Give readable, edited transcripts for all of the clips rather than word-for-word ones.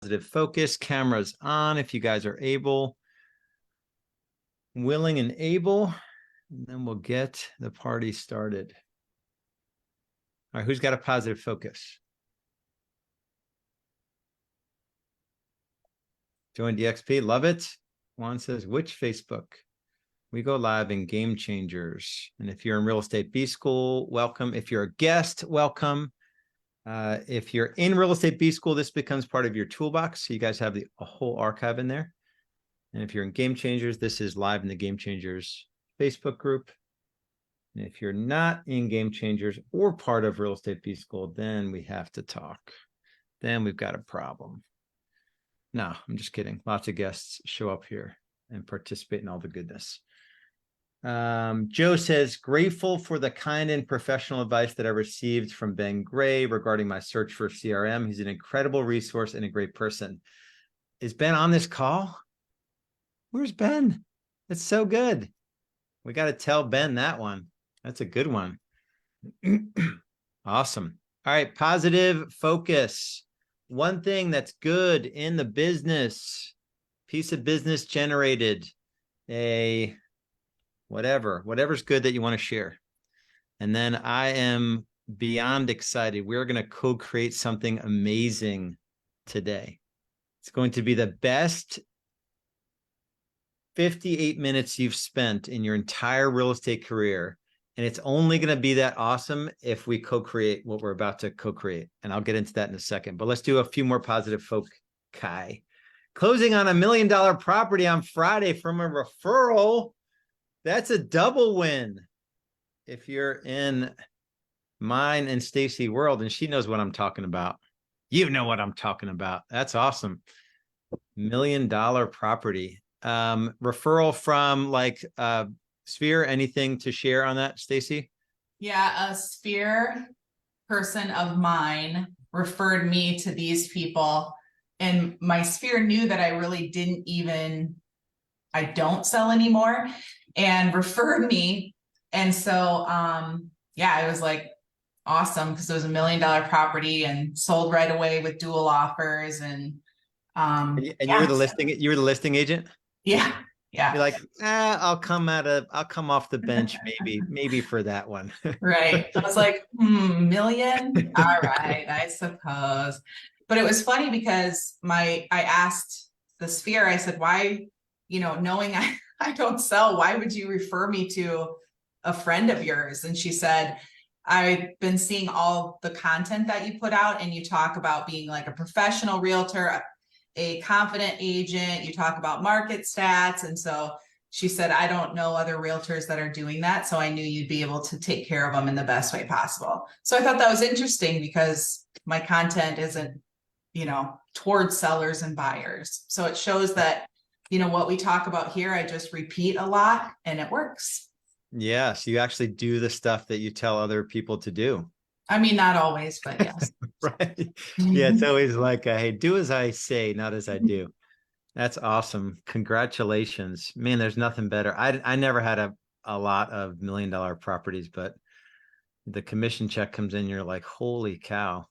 Positive focus, cameras on if you guys are able, willing and able, and then we'll get the party started. All right, who's got a positive focus? Join DXP, love it. Juan says, which Facebook? We go live in Game Changers. And if you're in Real Estate B School, welcome. If you're a guest, welcome. If you're in Real Estate B School, this becomes part of your toolbox. So you guys have a whole archive in there. And if you're in Game Changers, this is live in the Game Changers Facebook group. And if you're not in Game Changers or part of Real Estate B School, then we have to talk. Then we've got a problem. No, I'm just kidding. Lots of guests show up here and participate in all the goodness. Joe says, grateful for the kind and professional advice that I received from Ben Gray regarding my search for CRM. He's an incredible resource and a great person. Is Ben on this call? Where's Ben? That's so good. We got to tell Ben that one. That's a good one. Awesome. All right. Positive focus. One thing that's good in the business, piece of business generated, whatever's good that you want to share. And then I am beyond excited. We're going to co-create something amazing today. It's going to be the best 58 minutes you've spent in your entire real estate career. And it's only going to be that awesome if we co-create what we're about to co-create. And I'll get into that in a second. But let's do a few more positive foci. Closing on $1 million property on Friday from a referral. That's a double win. If you're in mine and Stacy world, and she knows what I'm talking about. You know what I'm talking about. That's awesome. $1 million property. Referral from like Sphere. Anything to share on that, Stacy? Yeah, a Sphere person of mine referred me to these people, and my Sphere knew that I really I don't sell anymore, and referred me. And so yeah, it was like awesome because it was $1 million property and sold right away with dual offers. And you were the listing agent? Yeah. Yeah. You're like, I'll come off the bench, maybe for that one. Right. I was like, million. All right, I suppose. But it was funny because I asked the Sphere, I said, why, knowing I don't sell, why would you refer me to a friend of yours? And she said, I've been seeing all the content that you put out, and you talk about being like a professional realtor, a confident agent, you talk about market stats. And so she said, I don't know other realtors that are doing that, so I knew you'd be able to take care of them in the best way possible. So I thought that was interesting because my content isn't, towards sellers and buyers. So it shows that, what we talk about here, I just repeat a lot and it works. Yeah, so you actually do the stuff that you tell other people to do. I mean, not always, but yes. Right. Yeah, it's always like, hey, do as I say, not as I do. That's awesome. Congratulations. Man, there's nothing better. I never had a lot of $1 million properties, but the commission check comes in, you're like, holy cow.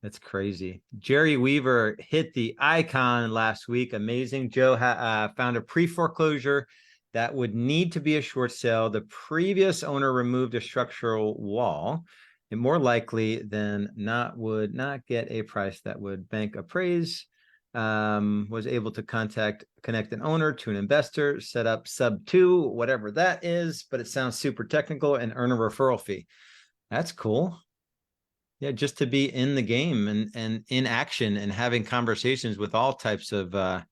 That's crazy. Jerry Weaver hit the icon last week. Amazing. Joe found a pre-foreclosure that would need to be a short sale. The previous owner removed a structural wall. And more likely than not would not get a price that would bank appraise. Was able to connect an owner to an investor, set up sub 2, whatever that is, but it sounds super technical, and earn a referral fee. That's cool. Yeah, just to be in the game and in action and having conversations with all types of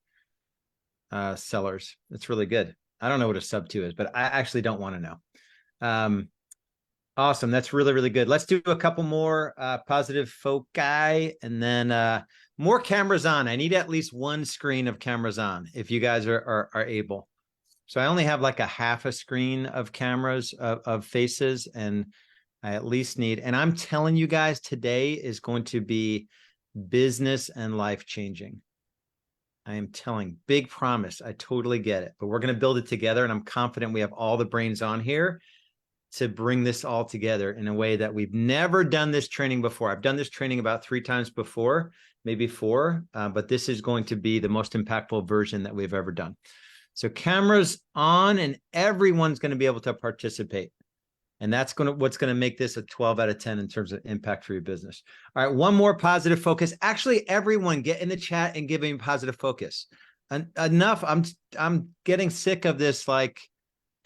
sellers. It's really good. I don't know what a sub 2 is, but I actually don't want to know. Awesome. That's really, really good. Let's do a couple more positive foci, and then more cameras on. I need at least one screen of cameras on if you guys are able. So I only have like a half a screen of cameras of faces, and I at least need, and I'm telling you guys, today is going to be business and life changing. I am telling, big promise. I totally get it, but we're going to build it together, and I'm confident we have all the brains on here to bring this all together in a way that we've never done this training before. I've done this training about 3 times before, maybe 4, but this is going to be the most impactful version that we've ever done. So cameras on and everyone's going to be able to participate. And that's what's going to make this a 12 out of 10 in terms of impact for your business. All right, one more positive focus. Actually, everyone get in the chat and give me positive focus. Enough. I'm getting sick of this, like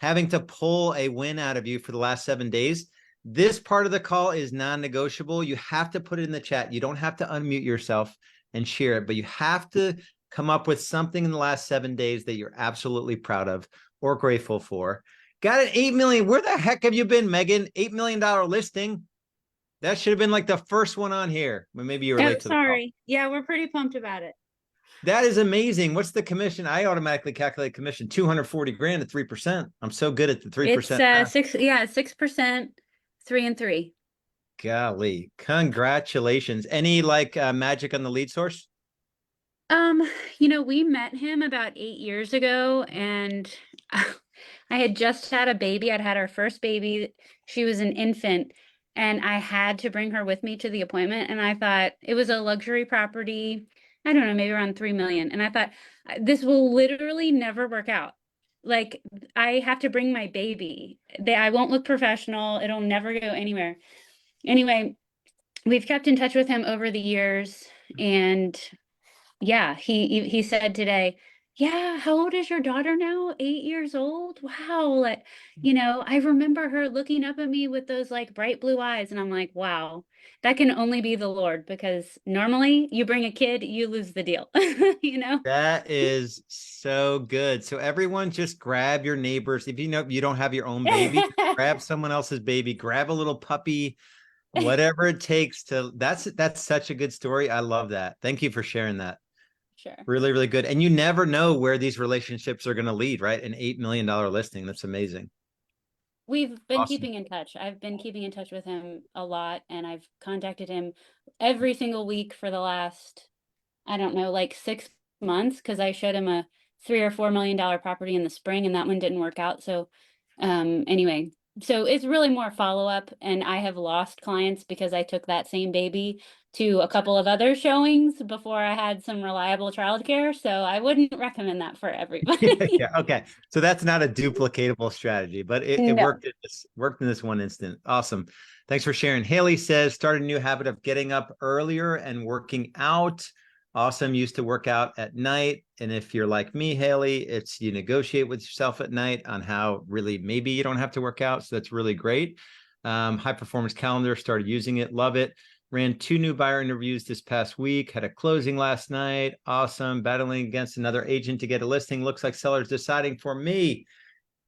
having to pull a win out of you for the last 7 days. This part of the call is non-negotiable. You have to put it in the chat. You don't have to unmute yourself and share it, but you have to come up with something in the last 7 days that you're absolutely proud of or grateful for. Got an 8 million. Where the heck have you been, Megan? $8 million listing. That should have been like the first one on here. Well, maybe you were late to the call. Sorry. Yeah, we're pretty pumped about it. That is amazing. What's the commission? I automatically calculate commission 240 grand at 3%. I'm so good at the 3%. It's 6%, 3 and 3. Golly, congratulations. Any like magic on the lead source? We met him about 8 years ago, and I had just had a baby. I'd had our first baby. She was an infant, and I had to bring her with me to the appointment. And I thought it was a luxury property. I don't know, maybe around 3 million. And I thought this will literally never work out. Like, I have to bring my baby. I won't look professional. It'll never go anywhere. Anyway, we've kept in touch with him over the years, and yeah, he said today, yeah, how old is your daughter now? 8 years old? Wow. Like, I remember her looking up at me with those like bright blue eyes. And I'm like, wow, that can only be the Lord, because normally you bring a kid, you lose the deal, That is so good. So everyone just grab your neighbors. If you know you don't have your own baby, grab someone else's baby, grab a little puppy, whatever it takes to, that's such a good story. I love that. Thank you for sharing that. Sure. Really, really good. And you never know where these relationships are going to lead, right? An $8 million listing. That's amazing. We've been Awesome. keeping in touch. I've been keeping in touch with him a lot, and I've contacted him every single week for the last, I don't know, like 6 months, because I showed him a $3 or $4 million property in the spring, and that one didn't work out. So anyway, so it's really more follow-up, and I have lost clients because I took that same baby to a couple of other showings before I had some reliable childcare. So I wouldn't recommend that for everybody. Yeah, okay. So that's not a duplicatable strategy, but it No. worked in this one instant. Awesome. Thanks for sharing. Haley says, start a new habit of getting up earlier and working out. Awesome. Used to work out at night. And if you're like me, Haley, it's you negotiate with yourself at night on how really maybe you don't have to work out. So that's really great. High performance calendar, started using it. Love it. Ran 2 new buyer interviews this past week, had a closing last night. Awesome. Battling against another agent to get a listing. Looks like seller's deciding for me.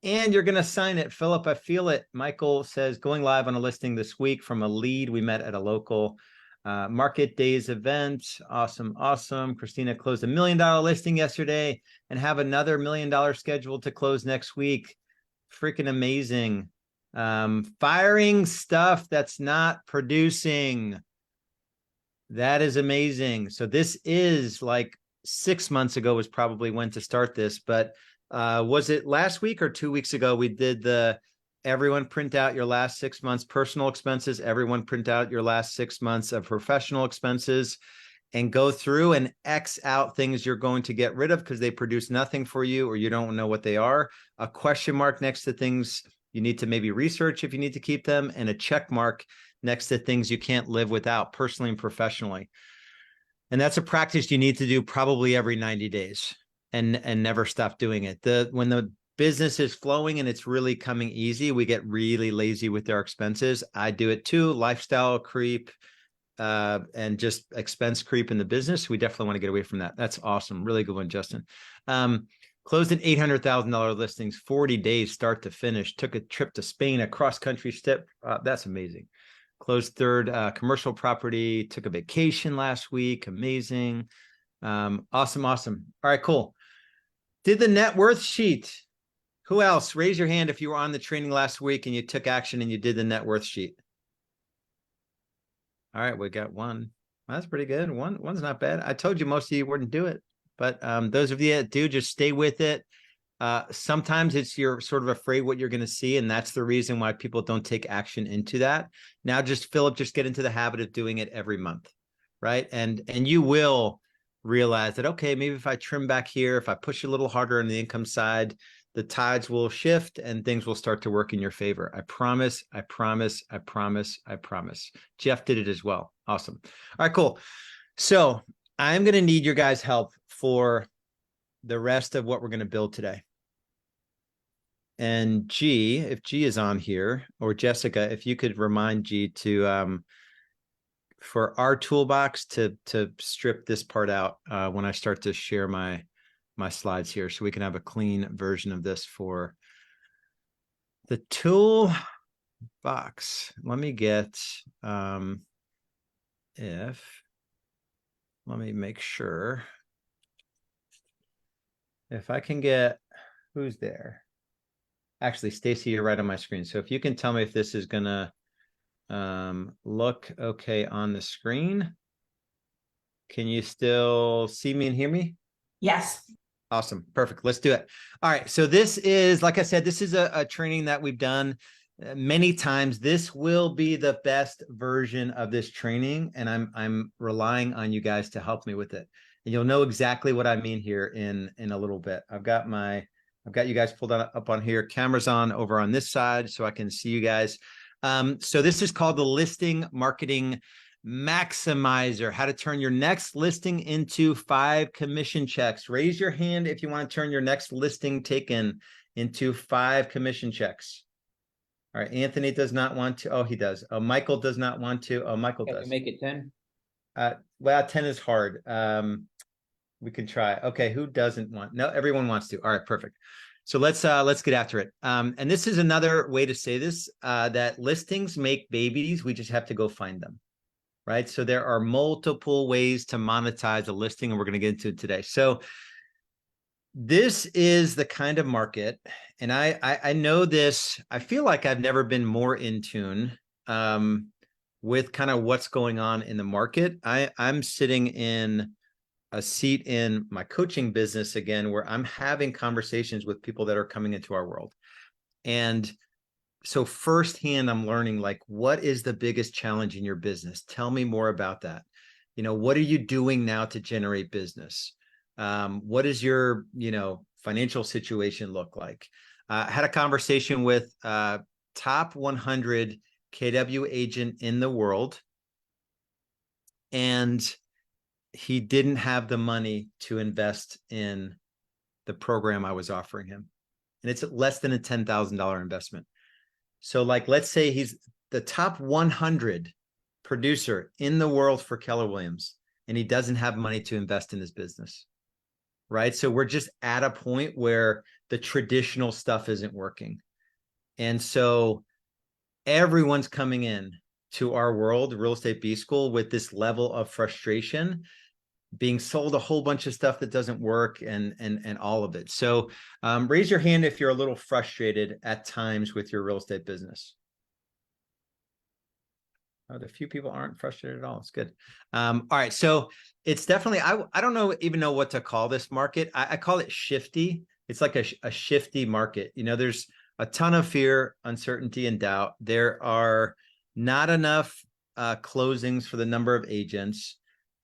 And you're going to sign it. Philip, I feel it. Michael says, going live on a listing this week from a lead we met at a local market days event. Awesome. Awesome. Christina closed $1 million listing yesterday and have another $1 million scheduled to close next week. Freaking amazing. Firing stuff that's not producing. That is amazing. So this is like 6 months ago was probably when to start this, but was it last week or 2 weeks ago? We did everyone print out your last 6 months personal expenses. Everyone print out your last 6 months of professional expenses and go through and X out things you're going to get rid of because they produce nothing for you or you don't know what they are. A question mark next to things you need to maybe research if you need to keep them, and a check mark next to things you can't live without personally and professionally. And that's a practice you need to do probably every 90 days and never stop doing it. When the business is flowing and it's really coming easy, we get really lazy with our expenses. I do it too. Lifestyle creep and just expense creep in the business. We definitely want to get away from that. That's awesome. Really good one, Justin. Closed an $800,000 listings, 40 days start to finish. Took a trip to Spain, a cross-country step. That's amazing. Closed 3rd commercial property. Took a vacation last week. Amazing. Awesome. All right, cool. Did the net worth sheet. Who else? Raise your hand if you were on the training last week and you took action and you did the net worth sheet. All right, we got one. That's pretty good. One's not bad. I told you most of you wouldn't do it, but those of you that do, just stay with it. Sometimes you're sort of afraid what you're going to see, and that's the reason why people don't take action into that. Now, Philip, just get into the habit of doing it every month. right? And you will realize that, okay, maybe if I trim back here, if I push a little harder on the income side, the tides will shift and things will start to work in your favor. I promise, I promise, I promise, I promise. Jeff did it as well. Awesome. All right, cool. So I'm going to need your guys' help for the rest of what we're going to build today. And G, if G is on here, or Jessica, if you could remind G to, for our toolbox to strip this part out when I start to share my slides here, so we can have a clean version of this for the tool box. Let me get, let me make sure if I can get, who's there? Actually, Stacy, you're right on my screen. So if you can tell me if this is gonna look okay on the screen. Can you still see me and hear me? Yes. Awesome. Perfect. Let's do it. All right. So this is, like I said, this is a training that we've done many times. This will be the best version of this training, and I'm relying on you guys to help me with it. And you'll know exactly what I mean here in a little bit. I've got you guys pulled up on here. Cameras on over on this side so I can see you guys. So this is called the Listing Marketing Maximizer, how to turn your next listing into 5 commission checks. Raise your hand if you want to turn your next listing taken into 5 commission checks. All right, Anthony does not want to. Oh, he does. Oh, Michael does not want to. Oh, Michael does. Make it 10. Well, 10 is hard. We can try. Okay, who doesn't want? No, everyone wants to. All right, perfect. So let's get after it. And this is another way to say this, that listings make babies. We just have to go find them. Right. So there are multiple ways to monetize a listing, and we're going to get into it today. So this is the kind of market, and I know this, I feel like I've never been more in tune with kind of what's going on in the market. I'm sitting in a seat in my coaching business again, where I'm having conversations with people that are coming into our world. And so firsthand, I'm learning, like, what is the biggest challenge in your business? Tell me more about that. You know, what are you doing now to generate business? What does your, financial situation look like? I had a conversation with top 100 KW agent in the world, and he didn't have the money to invest in the program I was offering him. And it's less than a $10,000 investment. So, like, let's say he's the top 100 producer in the world for Keller Williams, and he doesn't have money to invest in his business, right? So we're just at a point where the traditional stuff isn't working. And so everyone's coming in to our world, Real Estate B School, with this level of frustration, being sold a whole bunch of stuff that doesn't work, and all of it. So raise your hand if you're a little frustrated at times with your real estate business. Oh, the few people aren't frustrated at all. It's good. All right. So it's definitely, I don't even know what to call this market. I call it shifty. It's like a shifty market. There's a ton of fear, uncertainty, and doubt. There are not enough closings for the number of agents.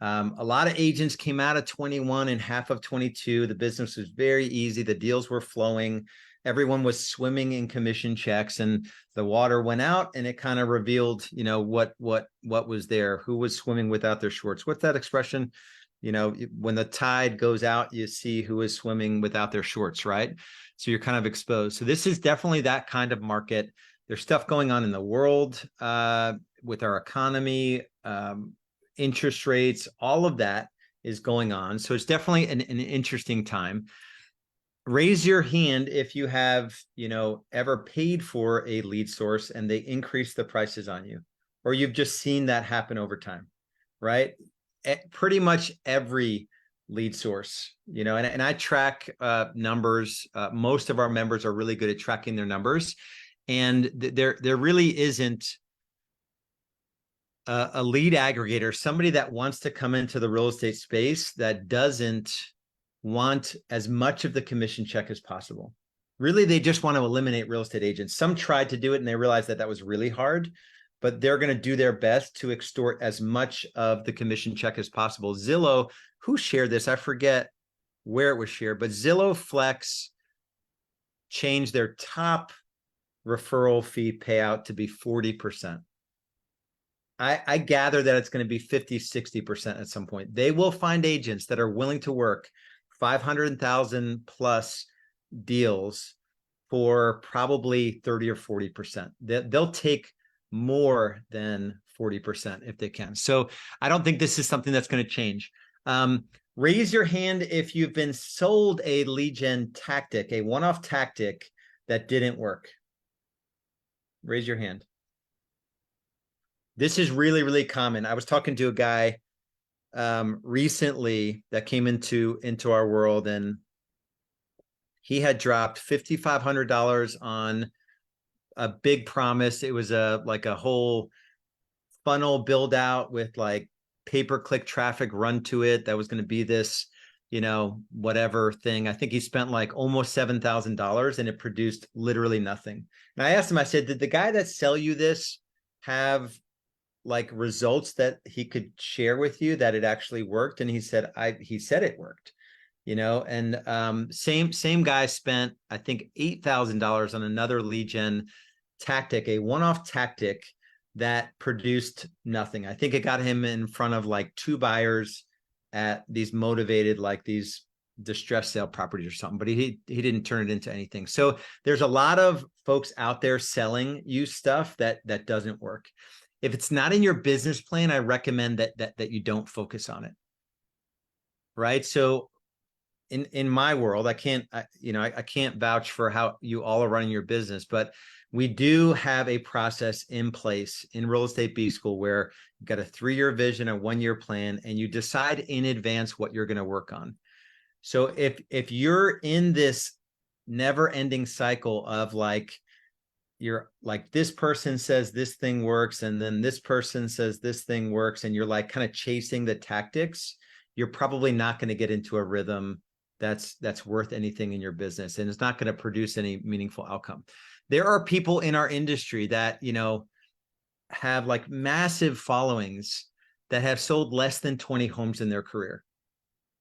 A lot of agents came out of 21 and half of 22. The business was very easy. The deals were flowing. Everyone was swimming in commission checks, and the water went out, and it kind of revealed, what was there, who was swimming without their shorts. What's that expression? When the tide goes out, you see who is swimming without their shorts, right? So you're kind of exposed. So this is definitely that kind of market. There's stuff going on in the world with our economy, interest rates, all of that is going on. So it's definitely an interesting time. Raise your hand if you have, ever paid for a lead source and they increase the prices on you, or you've just seen that happen over time, right? Pretty much every lead source, and I track numbers. Most of our members are really good at tracking their numbers, and there really isn't a lead aggregator, somebody that wants to come into the real estate space that doesn't want as much of the commission check as possible. Really, they just want to eliminate real estate agents. Some tried to do it and they realized that was really hard, but they're going to do their best to extort as much of the commission check as possible. Zillow, who shared this? I forget where it was shared, but Zillow Flex changed their top referral fee payout to be 40%. I gather that it's going to be 50, 60% at some point. They will find agents that are willing to work 500,000 plus deals for probably 30 or 40%. They'll take more than 40% if they can. So I don't think this is something that's going to change. Raise your hand if you've been sold a lead gen tactic, a one-off tactic that didn't work. Raise your hand. This is really, really common. I was talking to a guy recently that came into our world, and he had dropped $5,500 on a big promise. It was like a whole funnel build out with like pay-per-click traffic run to it. That was going to be this, whatever thing. I think he spent like almost $7,000 and it produced literally nothing. And I asked him, I said, did the guy that sell you this have like results that he could share with you that it actually worked? And he said, he said it worked, and same guy spent, I think, $8,000 on another lead gen tactic, a one-off tactic that produced nothing. I think it got him in front of like 2 buyers at these motivated, like these distressed sale properties or something, but he didn't turn it into anything. So there's a lot of folks out there selling you stuff that doesn't work. If it's not in your business plan, I recommend that you don't focus on it. Right. So in my world, I can't vouch for how you all are running your business, but we do have a process in place in Real Estate B School where you've got a 3-year vision, a 1-year plan, and you decide in advance what you're going to work on. So if you're in this never-ending cycle of like, you're like, this person says this thing works, and then this person says this thing works, and you're like kind of chasing the tactics, you're probably not going to get into a rhythm that's worth anything in your business, and it's not going to produce any meaningful outcome. There are people in our industry that, have like massive followings that have sold less than 20 homes in their career.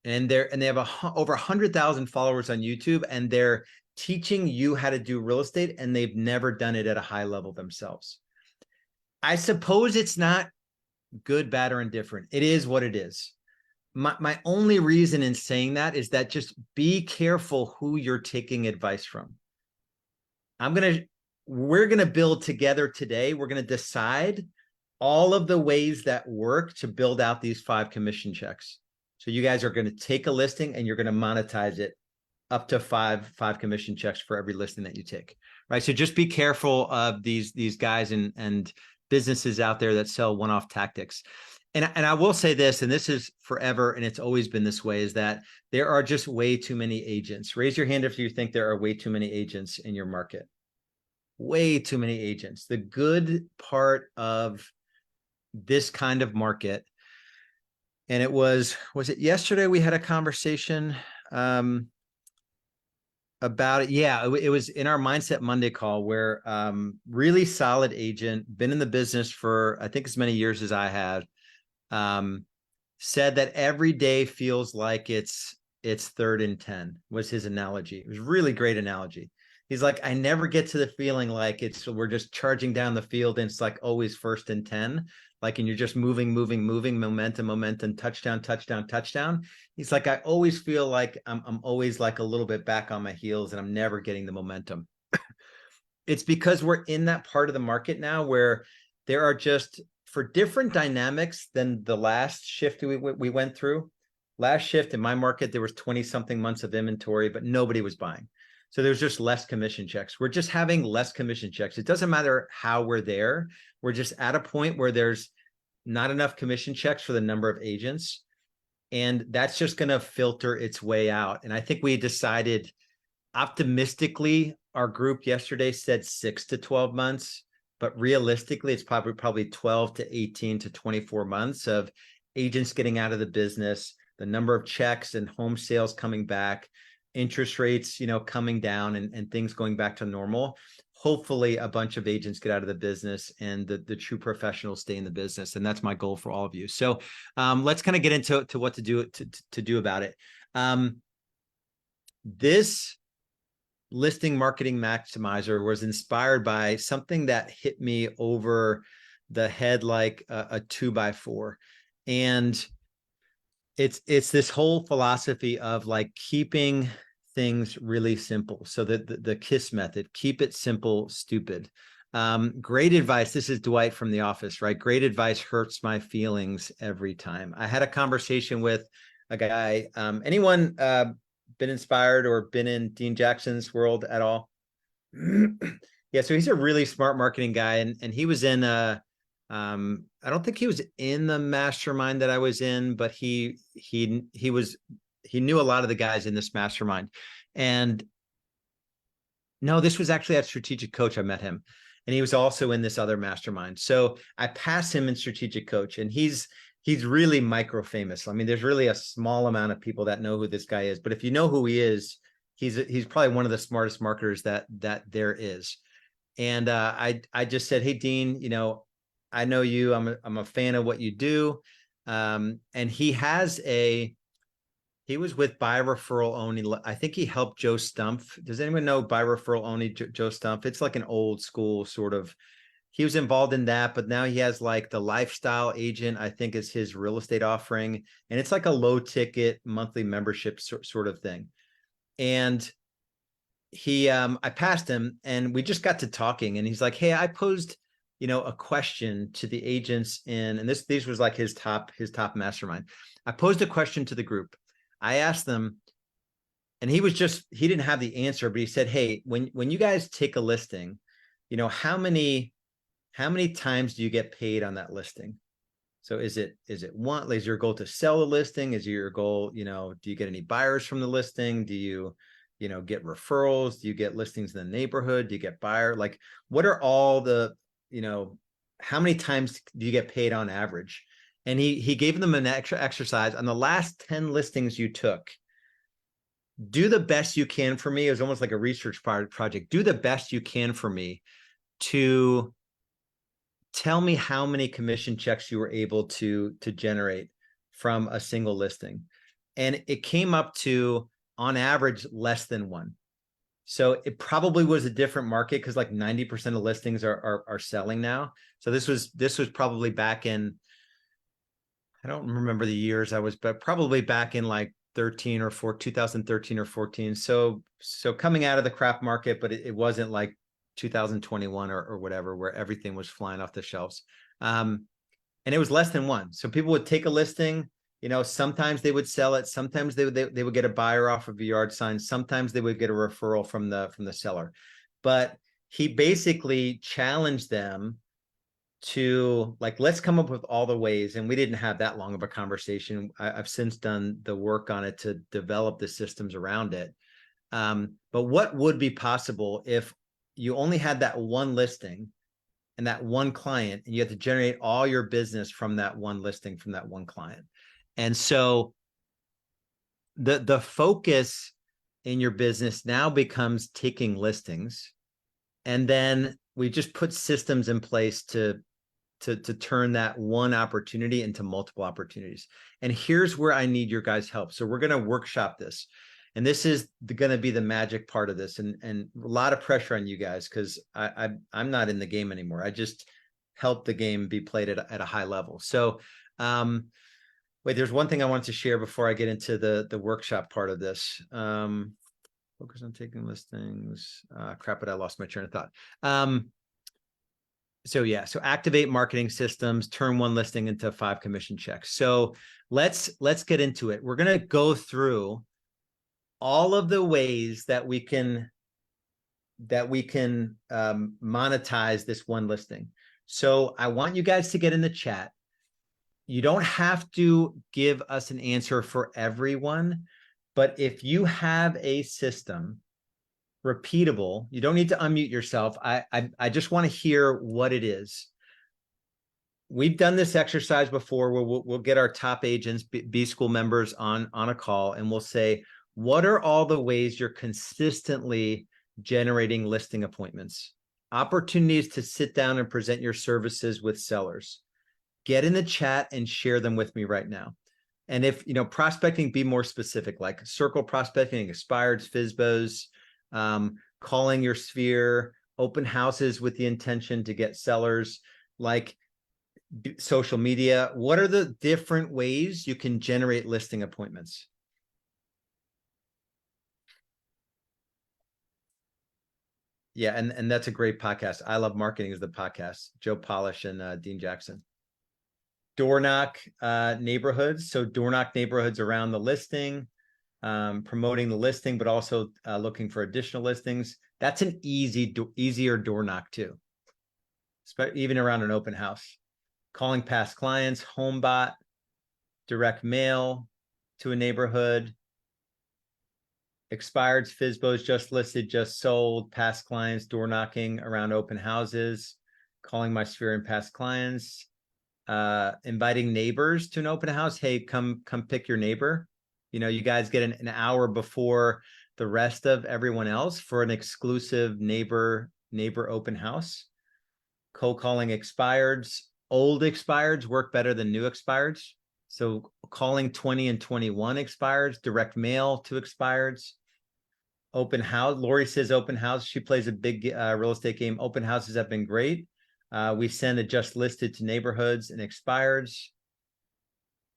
And they have over 100,000 followers on YouTube, and they're teaching you how to do real estate, and they've never done it at a high level themselves. I suppose it's not good, bad, or indifferent. It is what it is. My only reason in saying that is that just be careful who you're taking advice from. We're going to build together today. We're going to decide all of the ways that work to build out these 5 commission checks. So you guys are going to take a listing and you're going to monetize it up to five commission checks for every listing that you take. Right. So just be careful of these guys and businesses out there that sell one-off tactics. And I will say this, and this is forever, and it's always been this way, is that there are just way too many agents. Raise your hand if you think there are way too many agents in your market. Way too many agents. The good part of this kind of market, and it was it yesterday we had a conversation about it? Yeah, it was in our Mindset Monday call where really solid agent, been in the business for I think as many years as I had, said that every day feels like it's 3rd and 10 was his analogy. It was a really great analogy. He's like, I never get to the feeling like we're just charging down the field and it's like always 1st and 10, like, and you're just moving, momentum, touchdown. He's like, I always feel like I'm always like a little bit back on my heels and I'm never getting the momentum. It's because we're in that part of the market now where there are just, for different dynamics than the last shift we went through. Last shift in my market, there was 20 something months of inventory, but nobody was buying. So there's just less commission checks. We're just having less commission checks. It doesn't matter how we're there. We're just at a point where there's not enough commission checks for the number of agents. And that's just going to filter its way out. And I think we decided optimistically, our group yesterday said 6 to 12 months, but realistically, it's probably 12 to 18 to 24 months of agents getting out of the business, the number of checks and home sales coming back, interest rates, coming down and things going back to normal. hopefully a bunch of agents get out of the business and the true professionals stay in the business. And that's my goal for all of you. So let's kind of get into what to do about it. This listing marketing maximizer was inspired by something that hit me over the head like a 2x4. And it's this whole philosophy of like keeping things really simple. So that the KISS method, keep it simple, stupid. Great advice. This is Dwight from The Office, right? Great advice hurts my feelings every time. I had a conversation with a guy. Anyone been inspired or been in Dean Jackson's world at all? Yeah, so he's a really smart marketing guy, and he was in I don't think he was in the mastermind that I was in, but he knew a lot of the guys in this mastermind. And no, this was actually at Strategic Coach. I met him, and he was also in this other mastermind. So I passed him in Strategic Coach, and he's really micro famous. I mean, there's really a small amount of people that know who this guy is, but if you know who he is, he's probably one of the smartest marketers that there is. And I just said, hey, Dean, you know, I know you, I'm a fan of what you do. And he was with By Referral Only. I think he helped Joe Stumpf. Does anyone know By Referral Only, Joe Stumpf? It's like an old school sort of, he was involved in that, but now he has like the Lifestyle Agent, I think is his real estate offering. And it's like a low ticket monthly membership sort of thing. And I passed him and we just got to talking, and he's like, hey, I posed, you know, a question to the agents and these was like his top mastermind. I posed a question to the group. I asked them, and he didn't have the answer, but he said, hey, when you guys take a listing, you know, how many times do you get paid on that listing? So is it one, is your goal to sell the listing? Is your goal, you know, do you get any buyers from the listing? Do you know, get referrals? Do you get listings in the neighborhood? Do you get buyer? Like, what are all the, you know, how many times do you get paid on average? And he gave them an extra exercise. On the last 10 listings you took, do the best you can for me. It was almost like a research project. Do the best you can for me to tell me how many commission checks you were able to generate from a single listing. And it came up to, on average, less than one. So it probably was a different market because like 90% of listings are selling now. So this was probably back in, I don't remember the years I was, but probably back in like 2013 or 14. So coming out of the crap market, but it wasn't like 2021 or whatever, where everything was flying off the shelves. And it was less than one. So people would take a listing, you know, sometimes they would sell it. Sometimes they would get a buyer off of a yard sign. Sometimes they would get a referral from the seller. But he basically challenged them to like, let's come up with all the ways. And we didn't have that long of a conversation. I've since done the work on it to develop the systems around it. But what would be possible if you only had that one listing and that one client, and you have to generate all your business from that one listing, from that one client? And so the focus in your business now becomes taking listings, and then we just put systems in place to turn that one opportunity into multiple opportunities. And here's where I need your guys' help. So we're going to workshop this, and this is going to be the magic part of this, and a lot of pressure on you guys because I'm not in the game anymore. I just help the game be played at a high level. So wait, there's one thing I wanted to share before I get into the workshop part of this. Focus on taking listings. Crap, but I lost my train of thought. So activate marketing systems, turn one listing into 5 commission checks. So let's get into it. We're going to go through all of the ways that we can monetize this one listing. So I want you guys to get in the chat. You don't have to give us an answer for everyone, but if you have a system, repeatable, you don't need to unmute yourself. I just want to hear what it is. We've done this exercise before where we'll get our top agents, B School members on a call, and we'll say, what are all the ways you're consistently generating listing appointments? Opportunities to sit down and present your services with sellers. Get in the chat and share them with me right now. And if, prospecting, be more specific, like circle prospecting, expireds, FSBOs, calling your sphere, open houses with the intention to get sellers, like social media. What are the different ways you can generate listing appointments? Yeah, and that's a great podcast. I Love Marketing is the podcast. Joe Polish and Dean Jackson. Door knock neighborhoods. So door knock neighborhoods around the listing, promoting the listing, but also looking for additional listings. That's an easier door knock too, even around an open house. Calling past clients, home bot, direct mail to a neighborhood, expireds, FSBOs, just listed, just sold, past clients, door knocking around open houses, calling my sphere and past clients, inviting neighbors to an open house. Hey, come pick your neighbor. You guys get an hour before the rest of everyone else for an exclusive neighbor open house. Cold calling expireds. Old expireds work better than new expireds. So calling 20 and 21 expireds, direct mail to expireds. Open house. Lori says open house. She plays a big real estate game. Open houses have been great. We send a just listed to neighborhoods and expireds.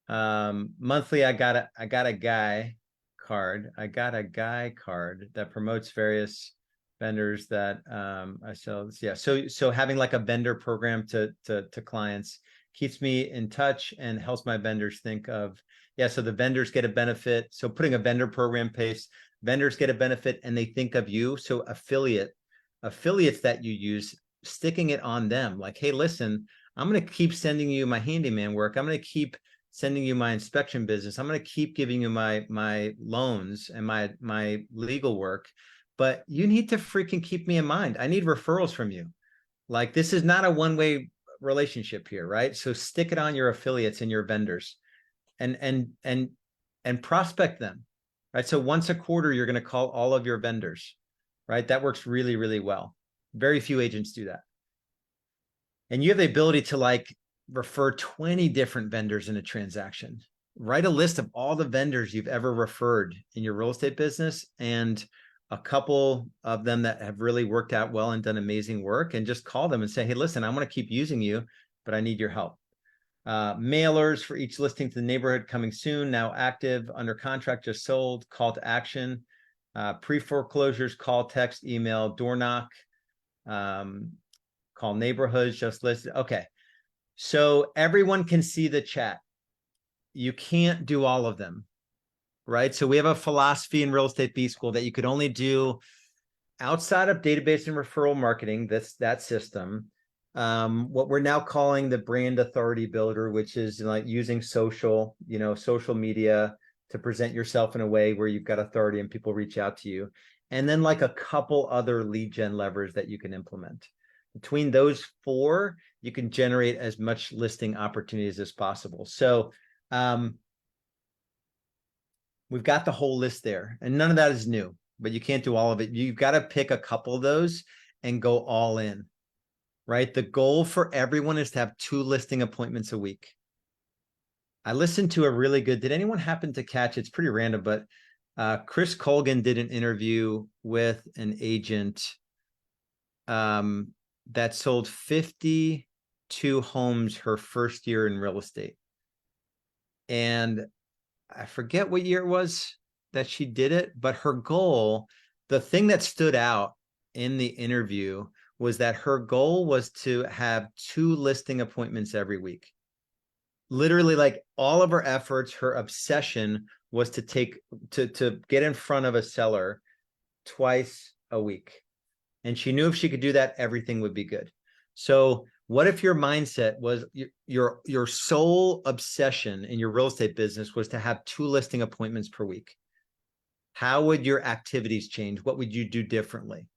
Monthly, I got a guy card. I got a guy card that promotes various vendors that I sell. Yeah. So having like a vendor program to clients keeps me in touch and helps my vendors think of, so the vendors get a benefit. So putting a vendor program pace, vendors get a benefit and they think of you. So affiliates that you use, sticking it on them. Like, hey, listen, I'm going to keep sending you my handyman work. I'm going to keep sending you my inspection business. I'm going to keep giving you my loans and my legal work, but you need to freaking keep me in mind. I need referrals from you. Like, this is not a one-way relationship here, right? So stick it on your affiliates and your vendors and prospect them, right? So once a quarter, you're going to call all of your vendors, right? That works really, really well. Very few agents do that. And you have the ability to like refer 20 different vendors in a transaction. Write a list of all the vendors you've ever referred in your real estate business and a couple of them that have really worked out well and done amazing work, and just call them and say, hey, listen, I want to keep using you, but I need your help. Mailers for each listing to the neighborhood coming soon, now active, under contract, just sold, call to action, pre-foreclosures, call, text, email, door knock, call neighborhoods, just listed. Okay. So everyone can see the chat. You can't do all of them, right? So we have a philosophy in Real Estate B School that you could only do outside of database and referral marketing, that system. What we're now calling the brand authority builder, which is like using social media to present yourself in a way where you've got authority and people reach out to you. And then like a couple other lead gen levers that you can implement. Between those four, you can generate as much listing opportunities as possible. So we've got the whole list there, and none of that is new, but you can't do all of it. You've got to pick a couple of those and go all in, right? The goal for everyone is to have 2 listing appointments a week. I listened to a really good, did anyone happen to catch, it's pretty random, but Chris Colgan did an interview with an agent that sold 52 homes her first year in real estate. And I forget what year it was that she did it, but her goal, the thing that stood out in the interview was that her goal was to have 2 listing appointments every week. Literally, like, all of her efforts, her obsession was to get in front of a seller twice a week. And she knew if she could do that, everything would be good. So what if your mindset was your sole obsession in your real estate business was to have 2 listing appointments per week? How would your activities change? What would you do differently,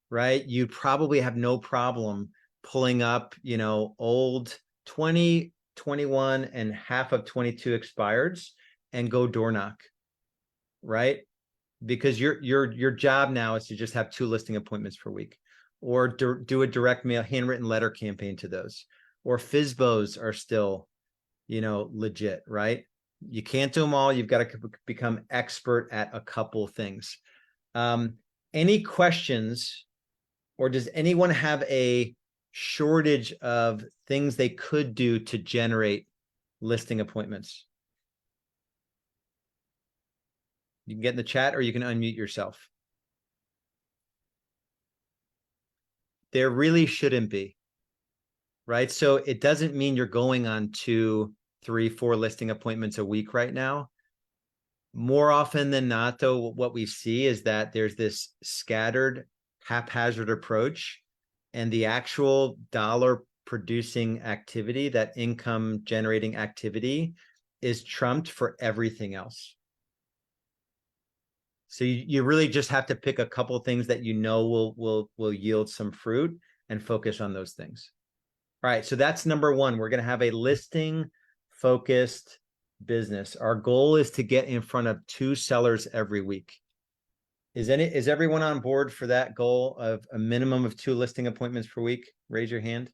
right? You'd probably have no problem pulling up, old 20, 21 and half of 22 expireds and go door knock, right? Because your job now is to just have 2 listing appointments per week. or do a direct mail handwritten letter campaign to those, or FSBOs are still, legit, right? You can't do them all. You've got to become expert at a couple things. Any questions, or does anyone have a shortage of things they could do to generate listing appointments? You can get in the chat or you can unmute yourself. There really shouldn't be, right? So it doesn't mean you're going on 2, 3, 4 listing appointments a week right now. More often than not, though, what we see is that there's this scattered, haphazard approach, and the actual dollar producing activity, that income generating activity, is trumped for everything else. So you really just have to pick a couple things that will yield some fruit and focus on those things. All right, so that's number one. We're going to have a listing focused business. Our goal is to get in front of 2 sellers every week. Is everyone on board for that goal of a minimum of 2 listing appointments per week? Raise your hand.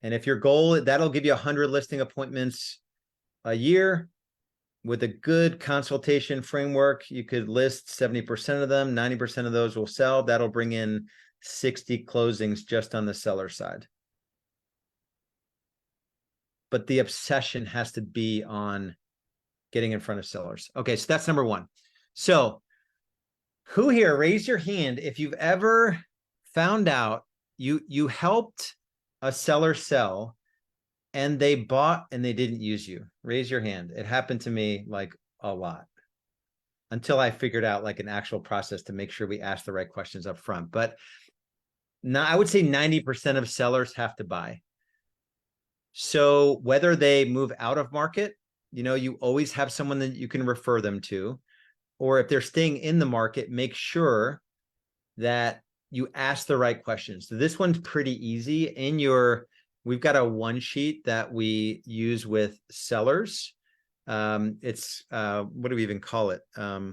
And if your goal, that'll give you 100 listing appointments a year. With a good consultation framework, you could list 70% of them, 90% of those will sell. That'll bring in 60 closings just on the seller side. But the obsession has to be on getting in front of sellers. Okay, so that's number one. So who here, raise your hand if you've ever found out you helped a seller sell and they bought and they didn't use you. Raise your hand. It happened to me like a lot until I figured out like an actual process to make sure we ask the right questions up front. But now I would say 90% of sellers have to buy. So whether they move out of market, you always have someone that you can refer them to, or if they're staying in the market, make sure that you ask the right questions. So this one's pretty easy. We've got a one sheet that we use with sellers. It's what do we even call it? I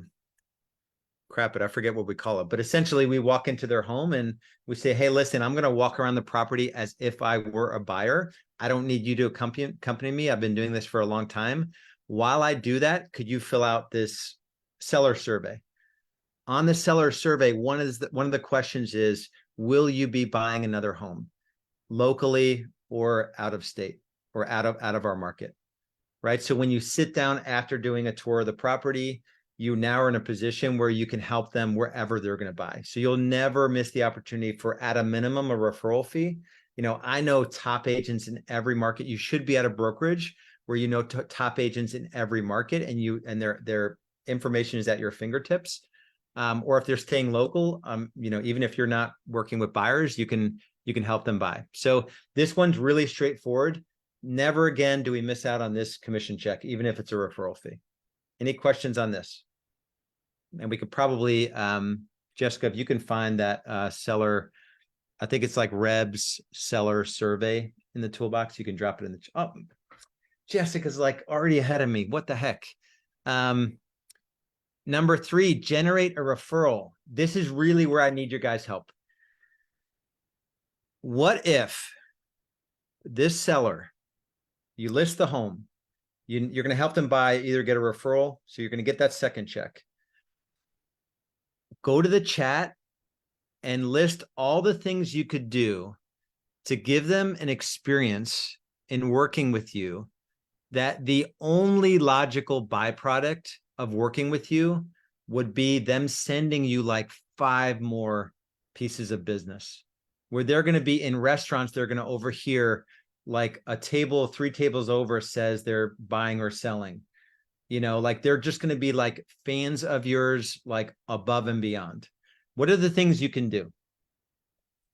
forget what we call it, but essentially we walk into their home and we say, hey, listen, I'm going to walk around the property as if I were a buyer. I don't need you to accompany me. I've been doing this for a long time. While I do that, could you fill out this seller survey? On the seller survey, one of the questions is, will you be buying another home locally or out of state or out of our market, right? So when you sit down after doing a tour of the property, you now are in a position where you can help them wherever they're going to buy. So you'll never miss the opportunity for, at a minimum, a referral fee. I know top agents in every market. You should be at a brokerage where top agents in every market, and their information is at your fingertips. Or if they're staying local, even if you're not working with buyers, you can help them buy. So this one's really straightforward. Never again do we miss out on this commission check, even if it's a referral fee. Any questions on this? And we could probably, Jessica, if you can find that seller, I think it's like Reb's seller survey in the toolbox, you can drop it in the, oh, Jessica's like already ahead of me. What the heck? Number 3, generate a referral. This is really where I need your guys' help. What if this seller, you list the home, you're going to help them buy, either get a referral, so you're going to get that second check. Go to the chat and list all the things you could do to give them an experience in working with you, that the only logical byproduct of working with you would be them sending you like 5 more pieces of business, where they're going to be in restaurants. They're going to overhear like a table 3 tables over says they're buying or selling, like they're just going to be like fans of yours, like above and beyond. What are the things you can do?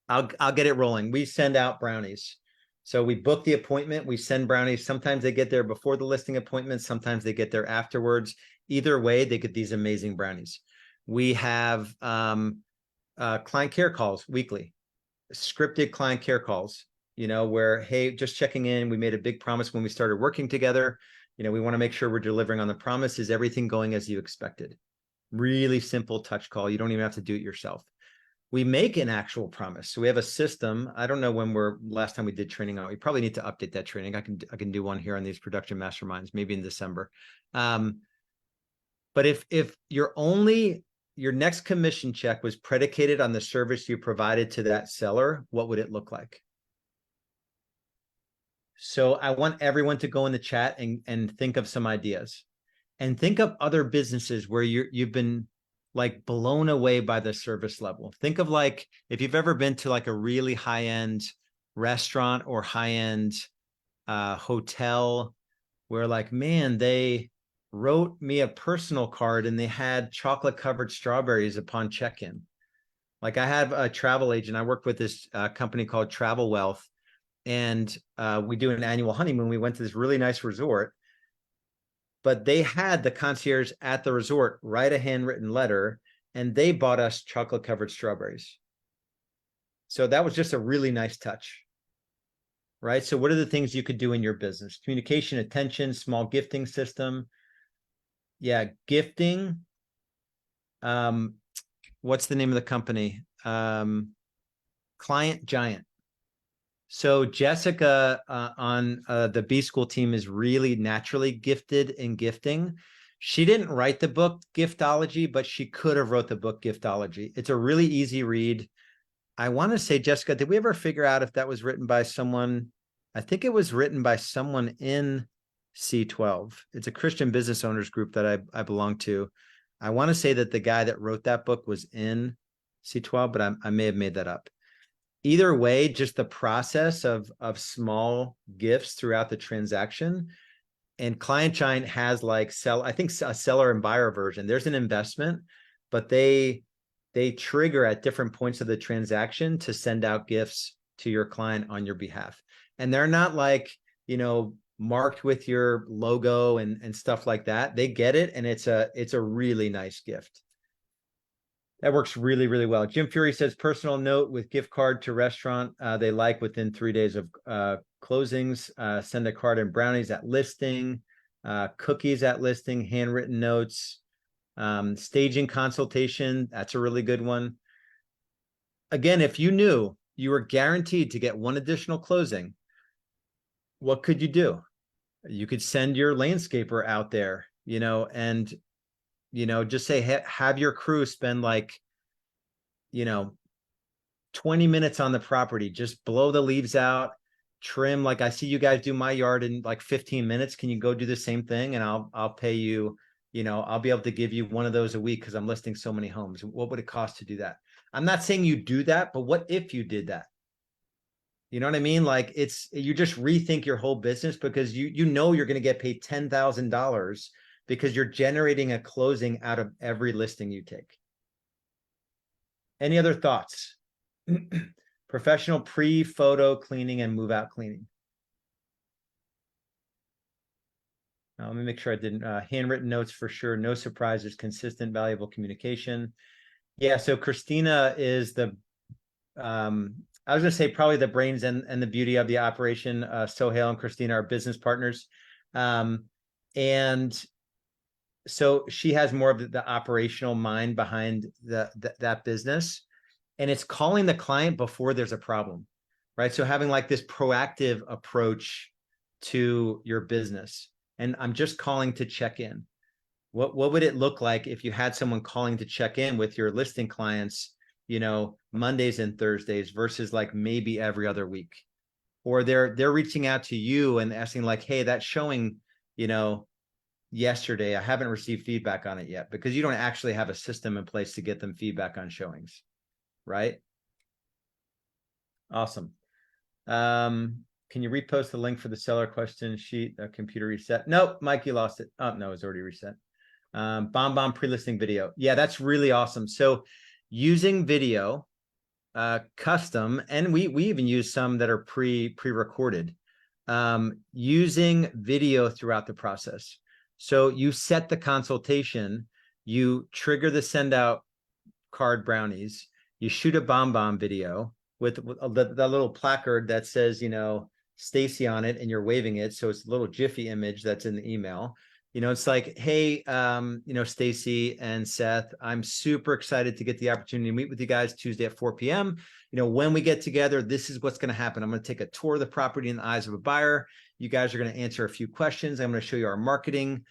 I'll get it rolling. We send out brownies. So we book the appointment, we send brownies. Sometimes they get there before the listing appointment. Sometimes they get there afterwards. Either way, they get these amazing brownies. We have client care calls weekly, scripted client care calls, where, hey, just checking in. We made a big promise when we started working together. We want to make sure we're delivering on the promise. Is everything going as you expected? Really simple touch call. You don't even have to do it yourself. we make an actual promise. So we have a system. I don't know when last time we did training on. We probably need to update that training. I can do one here on these production masterminds, maybe in December. But if your next commission check was predicated on the service you provided to that seller, what would it look like? So I want everyone to go in the chat and think of some ideas, and think of other businesses where you've been like blown away by the service level. Think of like, if you've ever been to like a really high-end restaurant or high-end hotel where like, man, they wrote me a personal card and they had chocolate covered strawberries upon check-in. Like I have a travel agent. I work with this company called Travel Wealth, and we do an annual honeymoon. We went to this really nice resort, but they had the concierge at the resort write a handwritten letter, and they bought us chocolate covered strawberries. So that was just a really nice touch, right? So what are the things you could do in your business? Communication, attention, small gifting system. Yeah, gifting. What's the name of the company? Client Giant. So Jessica on the B School team is really naturally gifted in gifting. She didn't write the book Giftology, but she could have wrote the book Giftology. It's a really easy read. I want to say, Jessica, did we ever figure out if that was written by someone? I think it was written by someone in C12. It's a Christian business owners group that I belong to. I want to say that the guy that wrote that book was in C12, but I may have made that up. Either way, just the process of small gifts throughout the transaction. And Client Giant has like I think a seller and buyer version. There's an investment, but they trigger at different points of the transaction to send out gifts to your client on your behalf. And they're not like, marked with your logo and stuff like that. They get it, and it's a really nice gift. That works really, really well. Jim Fury says, personal note with gift card to restaurant they like within 3 days of closings. Send a card and brownies at listing, cookies at listing, handwritten notes, staging consultation. That's a really good one. Again, if you knew you were guaranteed to get one additional closing, what could you do? You could send your landscaper out there, and just say, have your crew spend like, 20 minutes on the property, just blow the leaves out, trim. Like I see you guys do my yard in like 15 minutes. Can you go do the same thing? And I'll pay you, I'll be able to give you one of those a week because I'm listing so many homes. What would it cost to do that? I'm not saying you do that, but what if you did that? You know what I mean? Like you just rethink your whole business because you're going to get paid $10,000 because you're generating a closing out of every listing you take. Any other thoughts? Professional pre-photo cleaning and move out cleaning. Now, let me make sure I didn't handwritten notes for sure. No surprises, consistent, valuable communication. Yeah. So Christina is I was going to say probably the brains and the beauty of the operation. Sohail and Christina are business partners. And so she has more of the operational mind behind that business, and it's calling the client before there's a problem, right? So having like this proactive approach to your business, and I'm just calling to check in. What would it look like if you had someone calling to check in with your listing clients, Mondays and Thursdays versus like maybe every other week, or they're reaching out to you and asking like, hey, that showing, yesterday, I haven't received feedback on it yet, because you don't actually have a system in place to get them feedback on showings, right? Awesome. Can you repost the link for the seller question sheet? Computer reset. Nope, Mike, you lost it. Oh, no, it's already reset. Bomb pre-listing video. Yeah, that's really awesome. So using video, custom, and we even use some that are pre-recorded, using video throughout the process. So you set the consultation, you trigger the send out card brownies, you shoot a bomb video with the little placard that says, Stacy on it, and you're waving it. So it's a little Jiffy image that's in the email. It's like, hey, Stacy and Seth, I'm super excited to get the opportunity to meet with you guys Tuesday at 4 p.m. When we get together, this is what's going to happen. I'm going to take a tour of the property in the eyes of a buyer. You guys are going to answer a few questions. I'm going to show you our marketing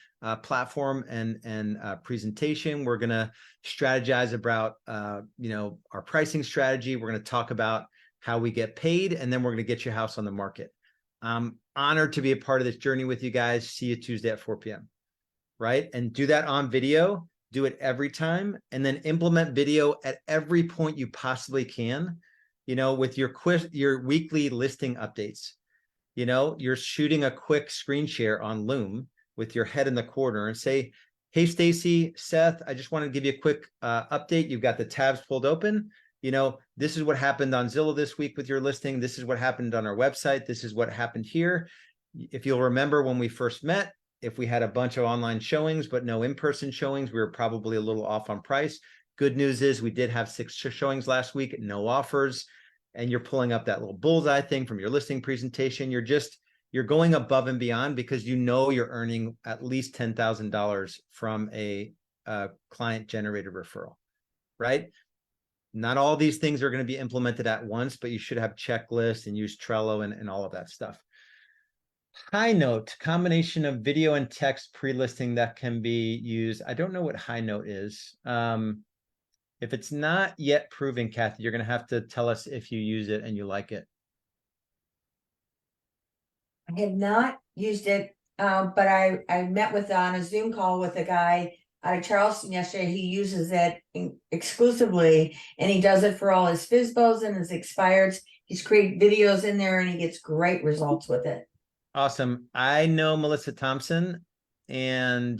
platform and presentation. We're going to strategize about, our pricing strategy. We're going to talk about how we get paid, and then we're going to get your house on the market. I'm honored to be a part of this journey with you guys. See you Tuesday at 4 p.m. Right? And do that on video, do it every time, and then implement video at every point you possibly can, with your weekly listing updates. You're shooting a quick screen share on Loom with your head in the corner and say, hey, Stacy, Seth, I just want to give you a quick update. You've got the tabs pulled open. This is what happened on Zillow this week with your listing. This is what happened on our website. This is what happened here. If you'll remember when we first met, if we had a bunch of online showings, but no in-person showings, we were probably a little off on price. Good news is we did have 6 showings last week, no offers. And you're pulling up that little bullseye thing from your listing presentation. You're going above and beyond because you're earning at least $10,000 from a client generated referral, right? Not all these things are going to be implemented at once, but you should have checklists and use Trello and all of that stuff. High Note, combination of video and text pre-listing that can be used. I don't know what High Note is. If it's not yet proven, Kathy, you're going to have to tell us if you use it and you like it. I have not used it, but I met on a Zoom call with a guy out of Charleston yesterday. He uses it exclusively, and he does it for all his FSBOs and his expireds. He's created videos in there, and he gets great results with it. Awesome. I know Melissa Thompson, and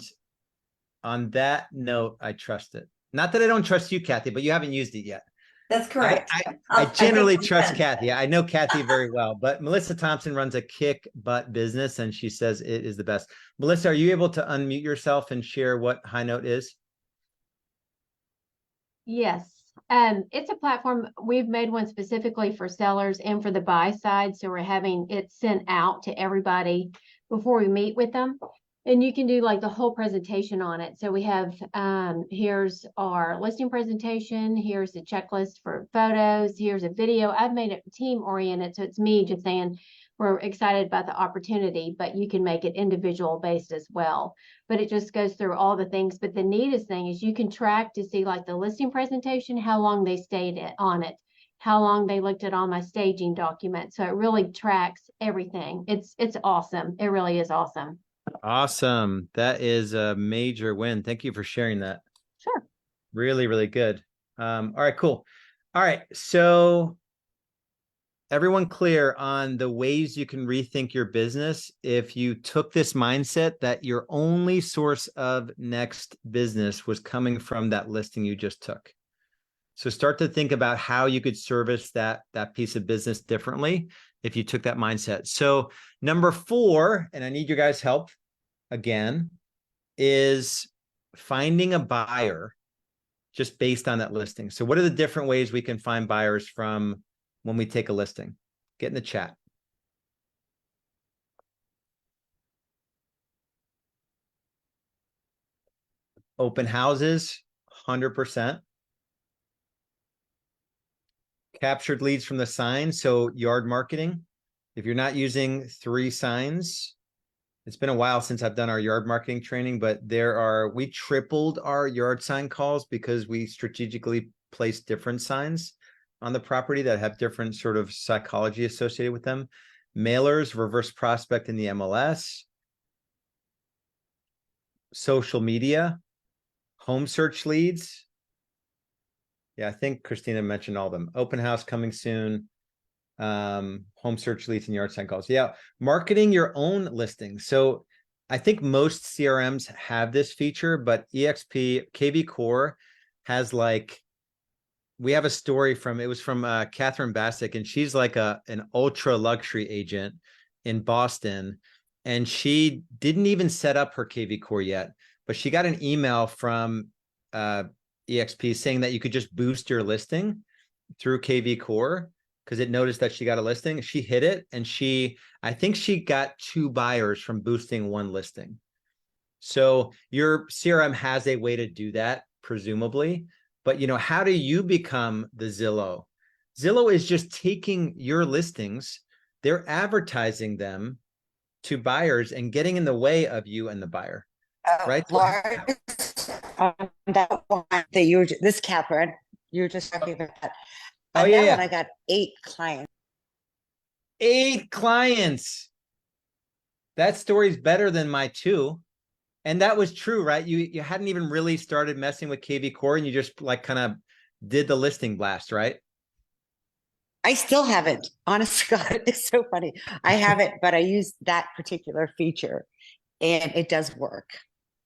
on that note, I trust it. Not that I don't trust you, Kathy, but you haven't used it yet. That's correct. I generally trust Kathy. I know Kathy very well, but Melissa Thompson runs a kick butt business, and she says it is the best. Melissa, are you able to unmute yourself and share what High Note is? Yes. It's a platform. We've made one specifically for sellers and for the buy side. So we're having it sent out to everybody before we meet with them. And you can do like the whole presentation on it. So we have, here's our listing presentation. Here's the checklist for photos. Here's a video. I've made it team oriented. So it's me just saying, we're excited about the opportunity, but you can make it individual based as well. But it just goes through all the things. But the neatest thing is you can track to see like the listing presentation, how long they stayed on it, how long they looked at all my staging documents. So it really tracks everything. It's awesome. It really is awesome. Awesome. That is a major win. Thank you for sharing that. Sure. Really, really good. All right, cool. All right. So everyone clear on the ways you can rethink your business if you took this mindset that your only source of next business was coming from that listing you just took. So start to think about how you could service that piece of business differently if you took that mindset. So number 4, and I need your guys' help again, is finding a buyer just based on that listing. So what are the different ways we can find buyers from when we take a listing? Get in the chat. Open houses, 100%. Captured leads from the sign, so yard marketing. If you're not using 3 signs, it's been a while since I've done our yard marketing training, but we tripled our yard sign calls because we strategically placed different signs on the property that have different sort of psychology associated with them. Mailers, reverse prospect in the MLS, social media, home search leads. Yeah, I think Christina mentioned all of them. Open house coming soon. Home search leads and yard sign calls. Yeah, marketing your own listings. So I think most CRMs have this feature, but EXP KV Core has we have a story from Catherine Bassick, and she's like an ultra luxury agent in Boston, and she didn't even set up her KV Core yet, but she got an email from EXP saying that you could just boost your listing through KV Core because it noticed that she got a listing. She hit it, and I think she got 2 buyers from boosting 1 listing. So your CRM has a way to do that, presumably, but how do you become the Zillow? Zillow is just taking your listings, they're advertising them to buyers and getting in the way of you and the buyer, right? That one that you were, this Catherine, you were just talking about that. Oh, On yeah, that yeah. one, I got 8 clients. 8 clients. That story's better than my 2. And that was true, right? You hadn't even really started messing with KV Core, and you just like kind of did the listing blast, right? I still haven't. Honest to God, it's so funny. I haven't, but I use that particular feature, and it does work.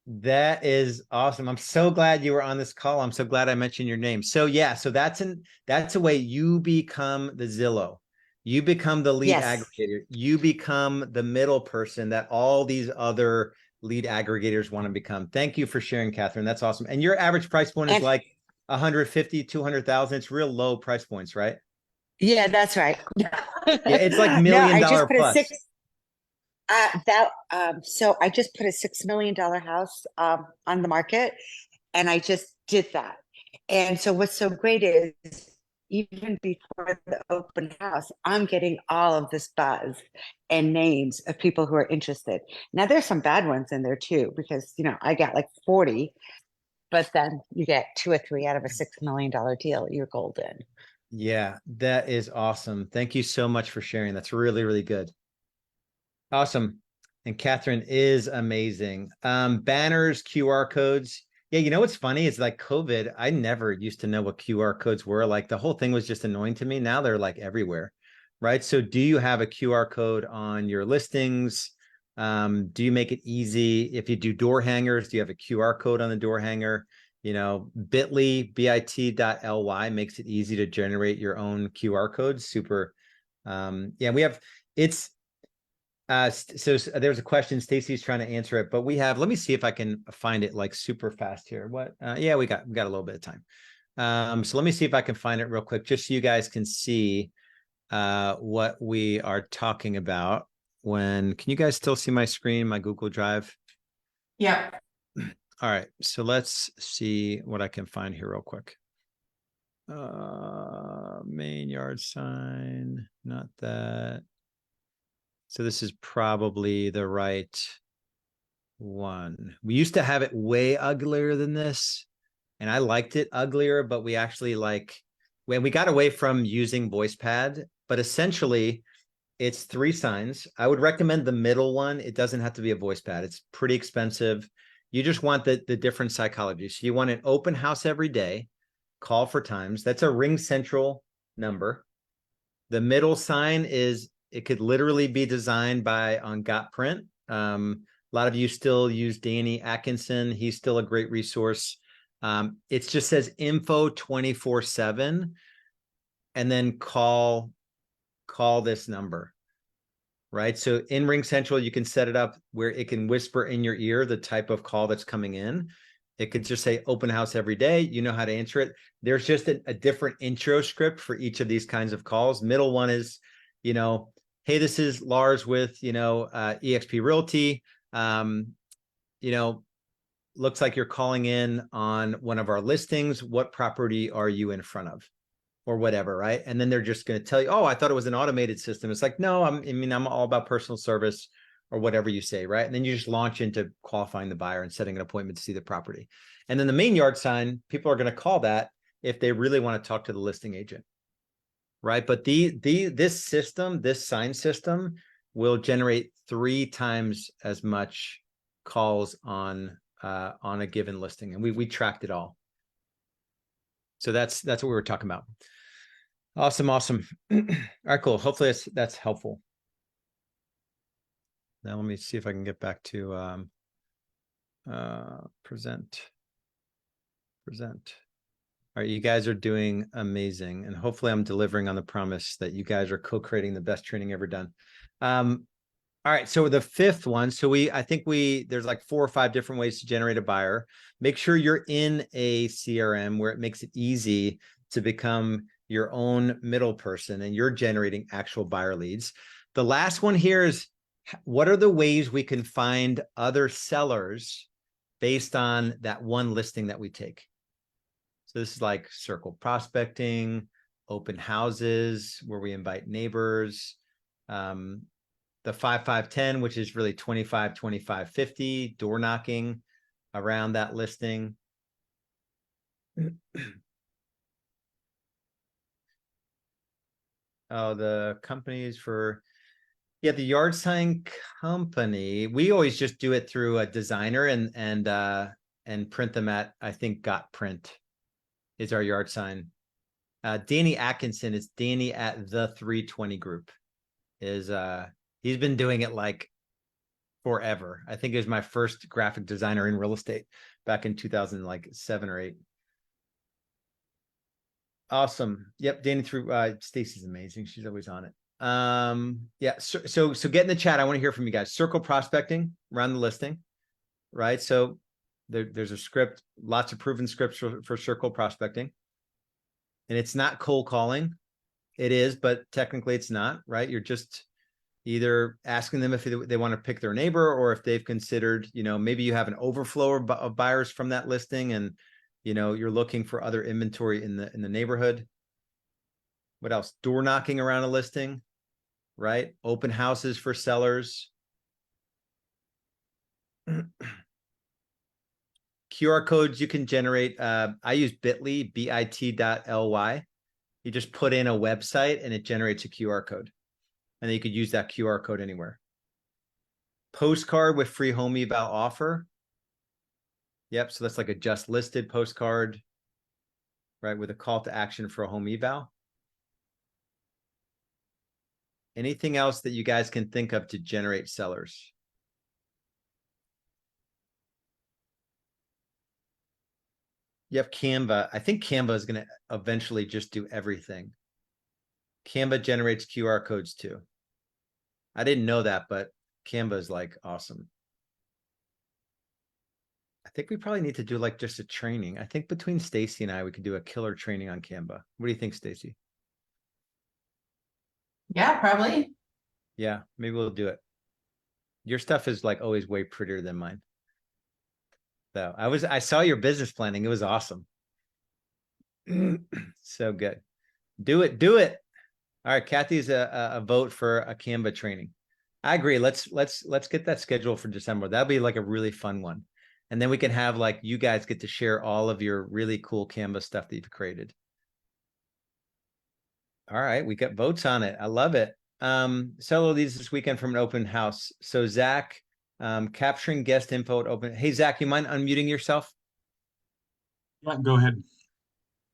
That is awesome. I'm so glad you were on this call. I'm so glad I mentioned your name. So yeah, so that's a way you become the Zillow. You become the lead Yes. aggregator. You become the middle person that all these other lead aggregators want to become. Thank you for sharing, Catherine. That's awesome. And your average price point is And- like 150, 200,000. It's real low price points, right? Yeah, that's right. Yeah, it's like $1 No, million I just put plus. so I just put a $6 million house on the market, and I just did that. And so what's so great is even before the open house, I'm getting all of this buzz and names of people who are interested. Now there's some bad ones in there too, because I got like 40, but then you get 2 or 3 out of a $6 million deal, you're golden. Yeah, that is awesome. Thank you so much for sharing. That's really, really good. Awesome. And Catherine is amazing. Banners, QR codes. Yeah, what's funny is like COVID, I never used to know what QR codes were. Like the whole thing was just annoying to me. Now they're like everywhere, right? So do you have a QR code on your listings? Do you make it easy? If you do door hangers, do you have a QR code on the door hanger? Bitly, bit.ly makes it easy to generate your own QR codes. Super. Yeah, so there's a question, Stacy's trying to answer it, but let me see if I can find it like super fast here. Yeah, we got a little bit of time. So let me see if I can find it real quick, just so you guys can see what we are talking about. Can you guys still see my screen, my Google Drive? Yep. All right, so let's see what I can find here real quick. Main yard sign, not that. So this is probably the right one. We used to have it way uglier than this, and I liked it uglier, but we actually when we got away from using VoicePad, but essentially it's 3 signs. I would recommend the middle one. It doesn't have to be a VoicePad. It's pretty expensive. You just want the different psychology. So you want an open house every day, call for times. That's a Ring Central number. The middle sign it could literally be designed on Got Print. A lot of you still use Danny Atkinson. He's still a great resource. It just says info 24/7, and then call this number, right? So in Ring Central, you can set it up where it can whisper in your ear the type of call that's coming in. It could just say open house every day. You know how to answer it. There's just a different intro script for each of these kinds of calls. Middle one is, hey, this is Lars with, eXp Realty. Looks like you're calling in on one of our listings. What property are you in front of? Or whatever, right? And then they're just going to tell you, oh, I thought it was an automated system. It's like, no, I'm all about personal service, or whatever you say, right? And then you just launch into qualifying the buyer and setting an appointment to see the property. And then the main yard sign, people are going to call that if they really want to talk to the listing agent, right? But this sign system will generate 3 times as much calls on a given listing, and we tracked it all. So that's what we were talking about. Awesome. All right, cool. Hopefully that's helpful. Now let me see if I can get back to present. All right, you guys are doing amazing, and hopefully I'm delivering on the promise that you guys are co-creating the best training ever done. All right, so the 5th one, I think there's like 4 or 5 different ways to generate a buyer. Make sure you're in a CRM where it makes it easy to become your own middle person and you're generating actual buyer leads. The last one here is What are the ways we can find other sellers based on that one listing that we take? So this is like circle prospecting, open houses where we invite neighbors, the 5-5-10, which is really 25-25-50, door knocking around that listing. Oh, the companies for, yeah, the yard sign company. We always just do it through a designer and print them at, I think, Got Print is our yard sign. Danny Atkinson is Danny at the 320 Group. Is he's been doing it like forever. I think it was my first graphic designer in real estate back in 2007 or 8. Awesome. Yep, Danny through Stacy's amazing. She's always on it. Yeah, so get in the chat. I want to hear from you guys. Circle prospecting around the listing, right? So there's a script, lots of proven scripts for circle prospecting. And it's not cold calling. It is, but technically it's not, right? You're just either asking them if they want to pick their neighbor, or if they've considered, maybe you have an overflow of buyers from that listing, and you're looking for other inventory in the neighborhood. What else? Door knocking around a listing, right? Open houses for sellers. QR codes you can generate. I use Bitly, bit.ly. You just put in a website and it generates a QR code. And then you could use that QR code anywhere. Postcard with free home eval offer. Yep, so that's like a just listed postcard, right, with a call to action for a home eval. Anything else that you guys can think of to generate sellers? You have Canva. I think Canva is going to eventually just do everything. Canva generates QR codes too. I didn't know that, but Canva is like awesome. I think we probably need to do like just a training. I think between Stacy and I, we could do a killer training on Canva. What do you think, Stacy? Yeah, probably. Yeah, maybe we'll do it. Your stuff is like always way prettier than mine. So I saw your business planning. It was awesome. So good. Do it. All right, Kathy's a vote for a Canva training. I agree. Let's get that scheduled for December. That'll be like a really fun one. And then we can have like you guys get to share all of your really cool Canva stuff that you've created. All right, we got votes on it. I love it. Several of these this weekend from an open house. So Zach, capturing guest info at open. Hey Zach, you mind unmuting yourself? Go ahead.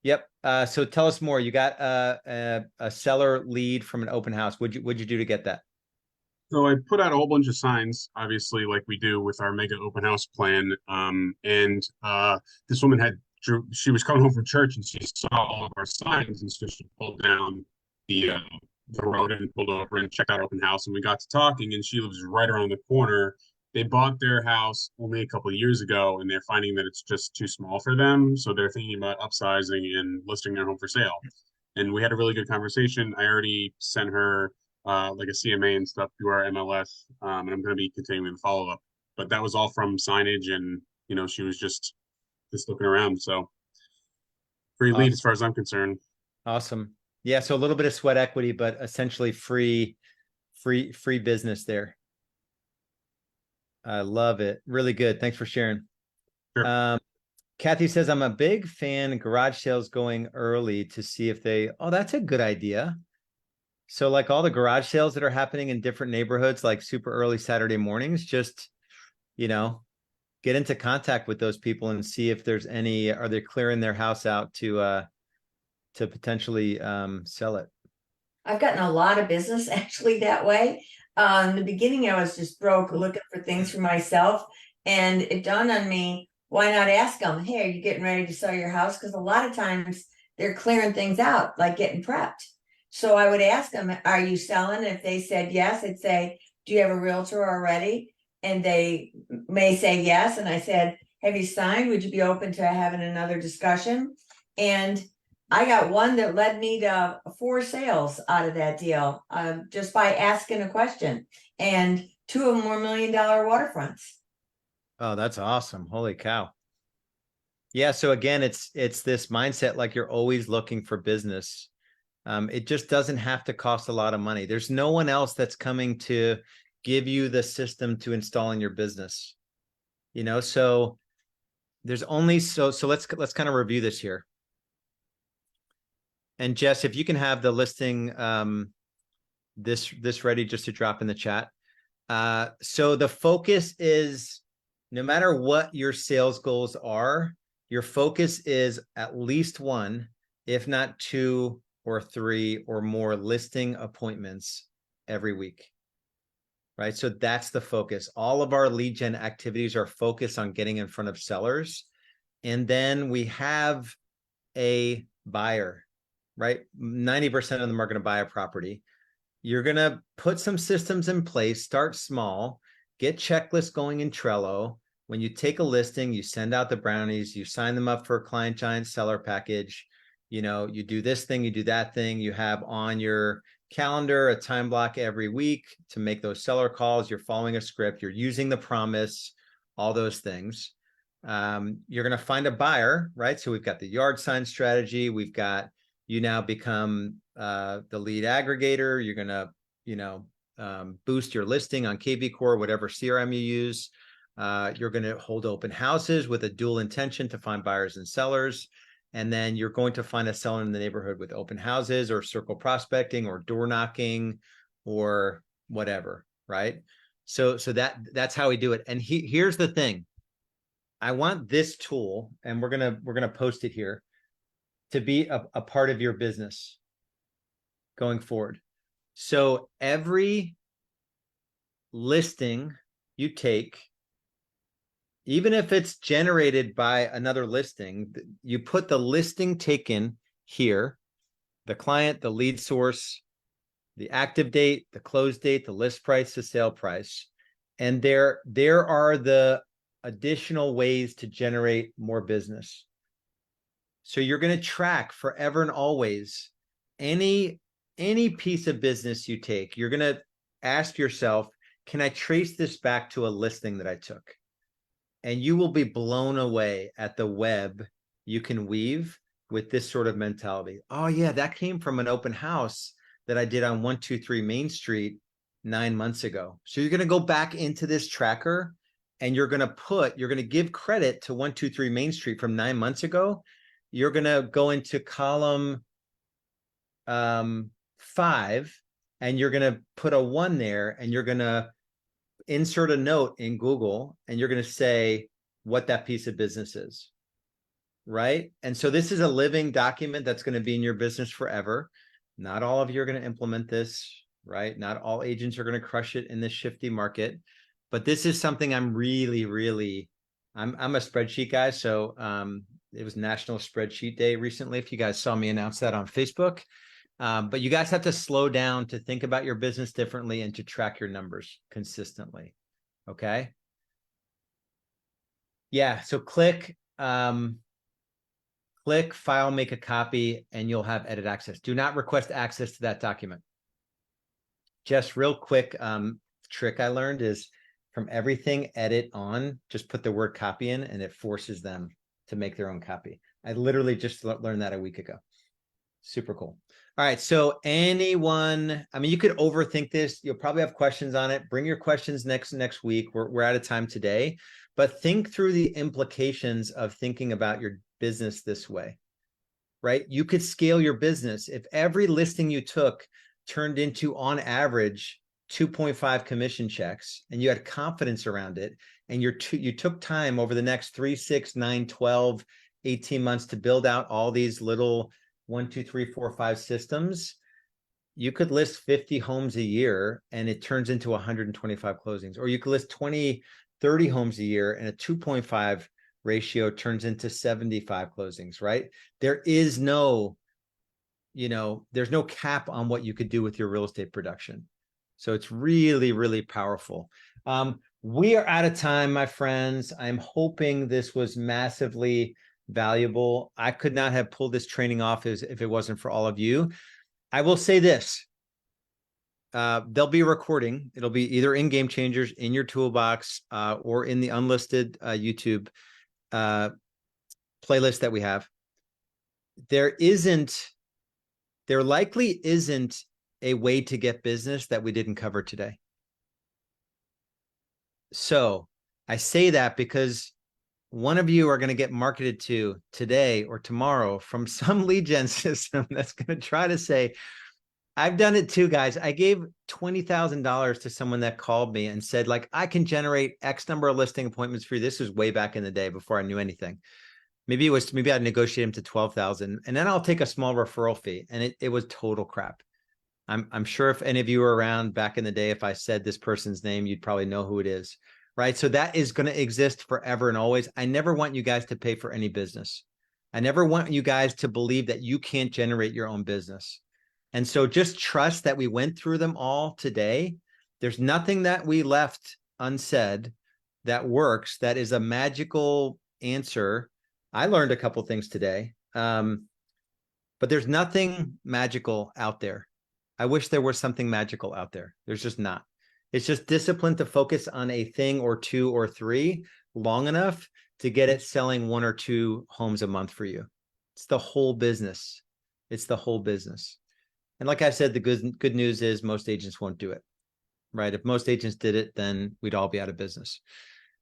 Yep. So tell us more. You got a seller lead from an open house. What'd you do to get that? So I put out a whole bunch of signs, obviously, like we do with our mega open house plan. This woman she was coming home from church and she saw all of our signs, and so she pulled down the road and pulled over and checked out open house, and we got to talking, and she lives right around the corner. They bought their house only a couple of years ago, and they're finding that it's just too small for them. So they're thinking about upsizing and listing their home for sale. And we had a really good conversation. I already sent her like a CMA and stuff through our MLS, and I'm going to be continuing the follow up. But that was all from signage, and she was just looking around. So free lead as far as I'm concerned. Awesome. Yeah, so a little bit of sweat equity, but essentially free business there. I love it. Really good. Thanks for sharing. Sure. Kathy says, I'm a big fan of garage sales going early to see if that's a good idea. So like all the garage sales that are happening in different neighborhoods, like super early Saturday mornings, just, get into contact with those people and see if there's are they clearing their house out to potentially sell it. I've gotten a lot of business actually that way. In the beginning, I was just broke looking for things for myself. And it dawned on me, why not ask them, hey, are you getting ready to sell your house? Because a lot of times they're clearing things out, like getting prepped. So I would ask them, are you selling? If they said yes, I'd say, do you have a realtor already? And they may say yes. And I said, have you signed? Would you be open to having another discussion? And I got one that led me to 4 sales out of that deal, just by asking a question. And 2 of them were $1 million waterfronts. Oh, that's awesome. Holy cow. Yeah. So again, it's this mindset, like you're always looking for business. It just doesn't have to cost a lot of money. There's no one else that's coming to give you the system to install in your business. You know, so there's only so let's kind of review this here. And Jess, if you can have the listing this ready just to drop in the chat. So the focus is, no matter what your sales goals are, your focus is at least one, if not 2 or 3 or more listing appointments every week. Right? So that's the focus. All of our lead gen activities are focused on getting in front of sellers. And then we have a buyer, right? 90% of them are going to buy a property. You're going to put some systems in place, start small, get checklists going in Trello. When you take a listing, you send out the brownies, you sign them up for a client giant seller package. You know, you do this thing, you do that thing, you have on your calendar a time block every week to make those seller calls. You're following a script, you're using the promise, all those things. You're going to find a buyer, right? So we've got the yard sign strategy. We've got, you now become the lead aggregator. You're going to, you know, boost your listing on KB Core, whatever CRM you use. You're going to hold open houses with a dual intention to find buyers and sellers. And then you're going to find a seller in the neighborhood with open houses or circle prospecting or door knocking or whatever, right? So that's how we do it. And here's the thing. I want this tool, and we're gonna post it here, to be a part of your business going forward. So every listing you take, even if it's generated by another listing, you put the listing taken here, the client, the lead source, the active date, the close date, the list price, the sale price. And there are the additional ways to generate more business. So you're going to track forever and always any piece of business you take. You're going to ask yourself, can I trace this back to a listing that I took? And you will be blown away at the web you can weave with this sort of mentality. Oh yeah, that came from an open house that I did on 123 Main Street 9 months ago. So you're going to go back into this tracker and you're going to give credit to 123 Main Street from 9 months ago. You're going to go into column 5 and you're going to put a 1 there, and you're going to insert a note in Google, and you're going to say what that piece of business is, right? And so this is a living document that's going to be in your business forever. Not all of you are going to implement this, right? Not all agents are going to crush it in this shifty market, but this is something I'm really, I'm a spreadsheet guy. So it was National Spreadsheet Day recently, if you guys saw me announce that on Facebook. But you guys have to slow down to think about your business differently and to track your numbers consistently. Okay. Yeah. So click file, make a copy, and you'll have edit access. Do not request access to that document. Just real quick trick I learned is, from everything edit on, just put the word copy in, and it forces them to make their own copy. I literally just learned that a week ago. Super cool. All right. So anyone, I mean, you could overthink this. You'll probably have questions on it. Bring your questions next week. We're out of time today, but think through the implications of thinking about your business this way, right? You could scale your business if every listing you took turned into, on average, 2.5 commission checks, and you had confidence around it, and you took time over the next 3, 6, 9, 12, 18 months to build out all these little 1, 2, 3, 4, 5 systems. You could list 50 homes a year and it turns into 125 closings. Or you could list 20, 30 homes a year and a 2.5 ratio turns into 75 closings, right? There is no, there's no cap on what you could do with your real estate production. So it's really powerful. We are out of time, my friends. I'm hoping this was massively valuable. I could not have pulled this training off if it wasn't for all of you. I will say this. they'll be recording. It'll be either in Game Changers, in your toolbox, or in the unlisted YouTube playlist that we have. There likely isn't a way to get business that we didn't cover today. So I say that because one of you are going to get marketed to today or tomorrow from some lead gen system that's going to try to say, I've done it too, guys. I gave $20,000 to someone that called me and said, like, I can generate X number of listing appointments for you. This was way back in the day before I knew anything. Maybe I'd negotiate him to 12,000 and then I'll take a small referral fee. And it was total crap. I'm sure if any of you were around back in the day, if I said this person's name, you'd probably know who it is, right? So that is going to exist forever and always. I never want you guys to pay for any business. I never want you guys to believe that you can't generate your own business. And so just trust that we went through them all today. There's nothing that we left unsaid that works, that is a magical answer. I learned a couple things today, but there's nothing magical out there. I wish there was something magical out there. There's just not. It's just discipline to focus on a thing or two or three long enough to get it selling 1 or 2 homes a month for you. It's the whole business. It's the whole business. And like I said, the good news is most agents won't do it, right? If most agents did it, then we'd all be out of business.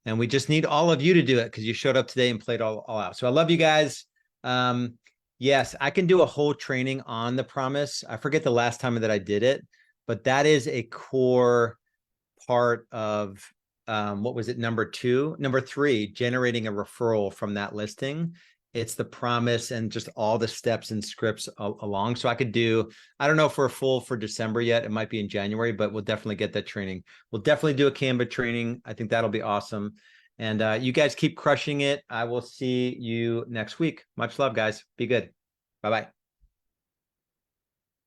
And we just need all of you to do it because you showed up today and played all out. So I love you guys. Yes, I can do a whole training on the promise. I forget the last time that I did it, but that is a core part of, what was it? Number 3, generating a referral from that listing. It's the promise and just all the steps and scripts along. So I could do, I don't know if we're full for December yet. It might be in January, but we'll definitely get that training. We'll definitely do a Canva training. I think that'll be awesome. And you guys keep crushing it. I will see you next week. Much love, guys. Be good. Bye-bye.